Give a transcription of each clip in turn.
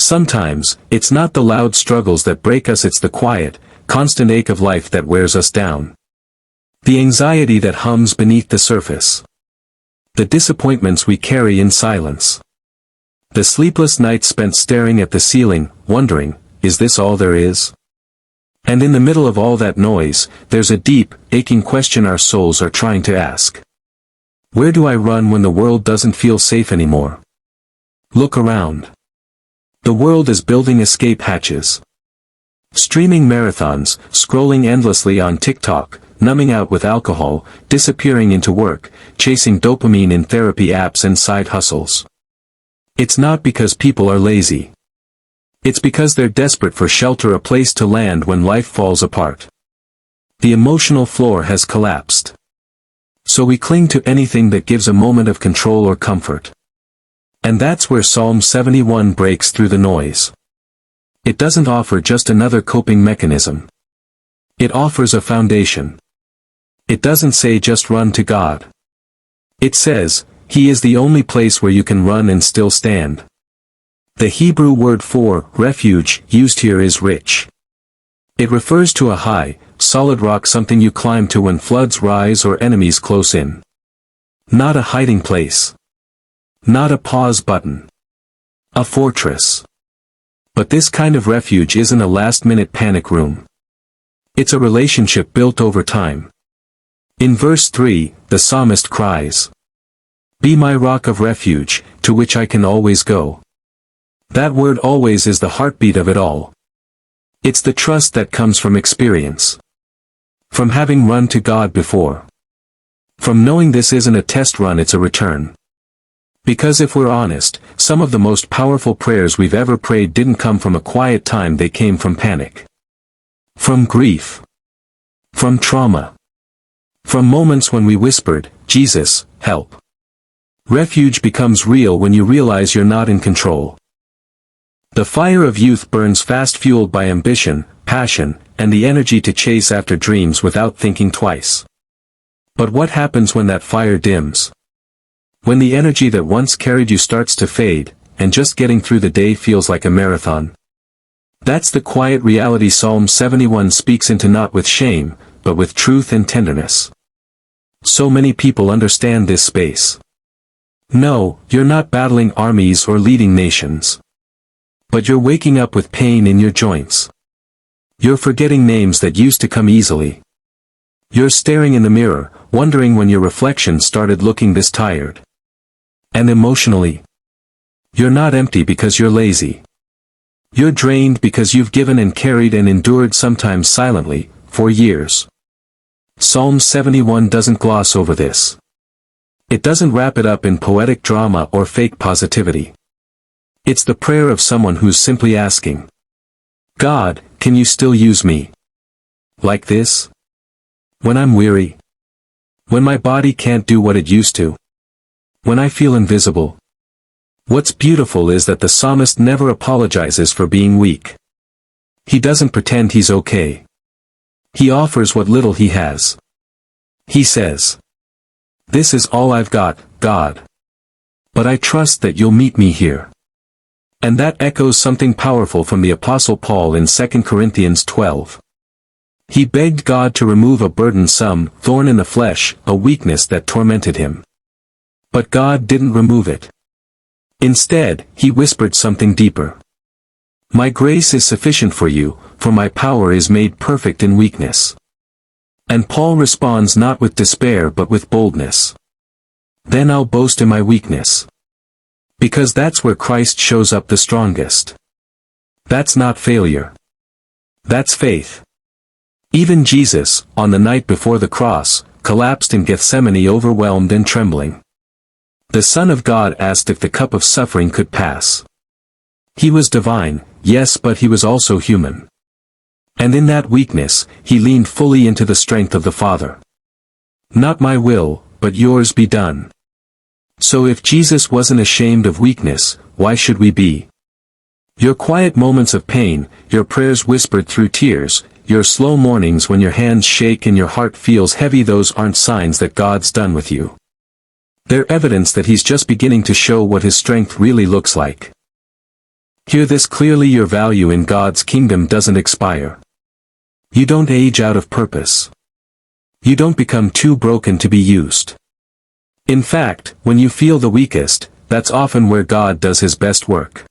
Sometimes, it's not the loud struggles that break us, it's the quiet, constant ache of life that wears us down. The anxiety that hums beneath the surface. The disappointments we carry in silence. The sleepless nights spent staring at the ceiling, wondering, is this all there is? And in the middle of all that noise, there's a deep, aching question our souls are trying to ask. Where do I run when the world doesn't feel safe anymore? Look around. The world is building escape hatches. Streaming marathons, scrolling endlessly on TikTok, numbing out with alcohol, disappearing into work, chasing dopamine in therapy apps and side hustles. It's not because people are lazy. It's because they're desperate for shelter, a place to land when life falls apart. The emotional floor has collapsed. So we cling to anything that gives a moment of control or comfort. And that's where Psalm 71 breaks through the noise. It doesn't offer just another coping mechanism. It offers a foundation. It doesn't say just run to God. It says, He is the only place where you can run and still stand. The Hebrew word for refuge used here is rich. It refers to a high, solid rock, something you climb to when floods rise or enemies close in. Not a hiding place. Not a pause button. A fortress. But this kind of refuge isn't a last-minute panic room. It's a relationship built over time. In verse 3, the psalmist cries, "Be my rock of refuge, to which I can always go." That word "always" is the heartbeat of it all. It's the trust that comes from experience. From having run to God before. From knowing this isn't a test run, it's a return. Because if we're honest, some of the most powerful prayers we've ever prayed didn't come from a quiet time, they came from panic. From grief. From trauma. From moments when we whispered, "Jesus, help." Refuge becomes real when you realize you're not in control. The fire of youth burns fast, fueled by ambition, passion, and the energy to chase after dreams without thinking twice. But what happens when that fire dims? When the energy that once carried you starts to fade, and just getting through the day feels like a marathon? That's the quiet reality Psalm 71 speaks into, not with shame, but with truth and tenderness. So many people understand this space. No, you're not battling armies or leading nations. But you're waking up with pain in your joints. You're forgetting names that used to come easily. You're staring in the mirror, wondering when your reflection started looking this tired. And emotionally, you're not empty because you're lazy. You're drained because you've given and carried and endured, sometimes silently, for years. Psalm 71 doesn't gloss over this. It doesn't wrap it up in poetic drama or fake positivity. It's the prayer of someone who's simply asking, "God, can you still use me? Like this? When I'm weary? When my body can't do what it used to? When I feel invisible?" What's beautiful is that the psalmist never apologizes for being weak. He doesn't pretend he's okay. He offers what little he has. He says, "This is all I've got, God. But I trust that you'll meet me here." And that echoes something powerful from the Apostle Paul in 2 Corinthians 12. He begged God to remove a burdensome thorn in the flesh, a weakness that tormented him. But God didn't remove it. Instead, he whispered something deeper. "My grace is sufficient for you, for my power is made perfect in weakness." And Paul responds not with despair but with boldness. "Then I'll boast in my weakness." Because that's where Christ shows up the strongest. That's not failure. That's faith. Even Jesus, on the night before the cross, collapsed in Gethsemane, overwhelmed and trembling. The Son of God asked if the cup of suffering could pass. He was divine, yes, but he was also human. And in that weakness, he leaned fully into the strength of the Father. "Not my will, but yours be done." So if Jesus wasn't ashamed of weakness, why should we be? Your quiet moments of pain, your prayers whispered through tears, your slow mornings when your hands shake and your heart feels heavy, those aren't signs that God's done with you. They're evidence that He's just beginning to show what His strength really looks like. Hear this clearly: your value in God's kingdom doesn't expire. You don't age out of purpose. You don't become too broken to be used. In fact, when you feel the weakest, that's often where God does his best work.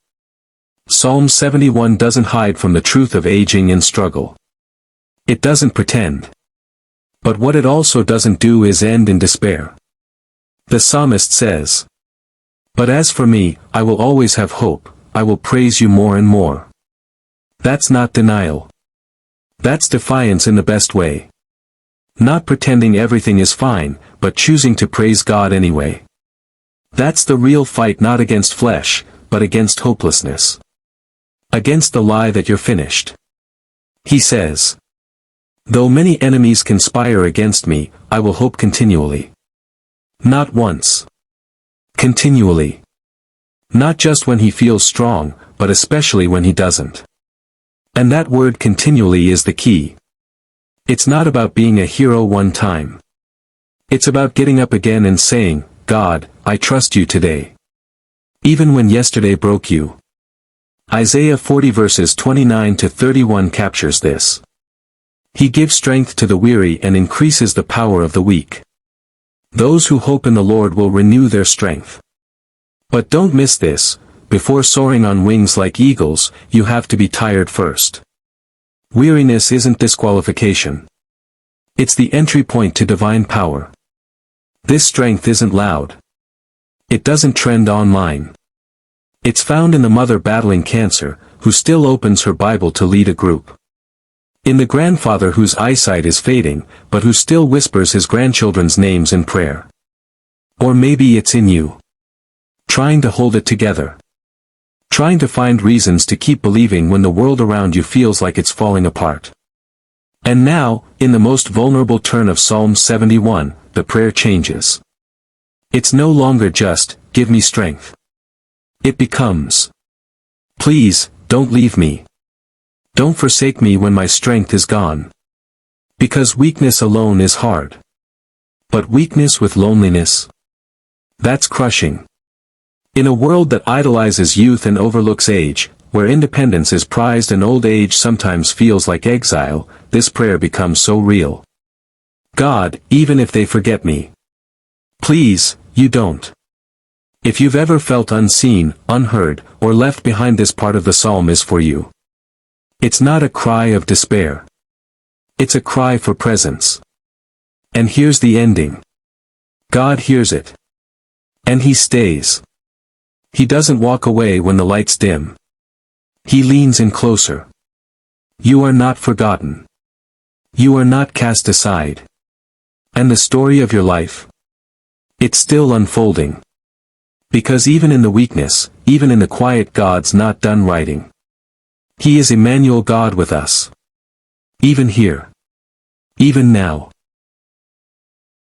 Psalm 71 doesn't hide from the truth of aging and struggle. It doesn't pretend. But what it also doesn't do is end in despair. The psalmist says, "But as for me, I will always have hope, I will praise you more and more." That's not denial. That's defiance in the best way. Not pretending everything is fine, but choosing to praise God anyway. That's the real fight, not against flesh, but against hopelessness. Against the lie that you're finished. He says, "Though many enemies conspire against me, I will hope continually." Not once. Continually. Not just when he feels strong, but especially when he doesn't. And that word continually is the key. It's not about being a hero one time. It's about getting up again and saying, "God, I trust you today. Even when yesterday broke you." Isaiah 40 verses 29 to 31 captures this. He gives strength to the weary and increases the power of the weak. Those who hope in the Lord will renew their strength. But don't miss this: before soaring on wings like eagles, you have to be tired first. Weariness isn't disqualification. It's the entry point to divine power. This strength isn't loud. It doesn't trend online. It's found in the mother battling cancer, who still opens her Bible to lead a group. In the grandfather whose eyesight is fading, but who still whispers his grandchildren's names in prayer. Or maybe it's in you. Trying to hold it together. Trying to find reasons to keep believing when the world around you feels like it's falling apart. And now, in the most vulnerable turn of Psalm 71, the prayer changes. It's no longer just, "Give me strength." It becomes, "Please, don't leave me. Don't forsake me when my strength is gone." Because weakness alone is hard. But weakness with loneliness? That's crushing. In a world that idolizes youth and overlooks age, where independence is prized and old age sometimes feels like exile, this prayer becomes so real. God, even if they forget me. Please, you don't. If you've ever felt unseen, unheard, or left behind, this part of the psalm is for you. It's not a cry of despair. It's a cry for presence. And here's the ending. God hears it. And he stays. He doesn't walk away when the lights dim. He leans in closer. You are not forgotten. You are not cast aside. And the story of your life? It's still unfolding. Because even in the weakness, even in the quiet, God's not done writing. He is Emmanuel, God with us. Even here. Even now.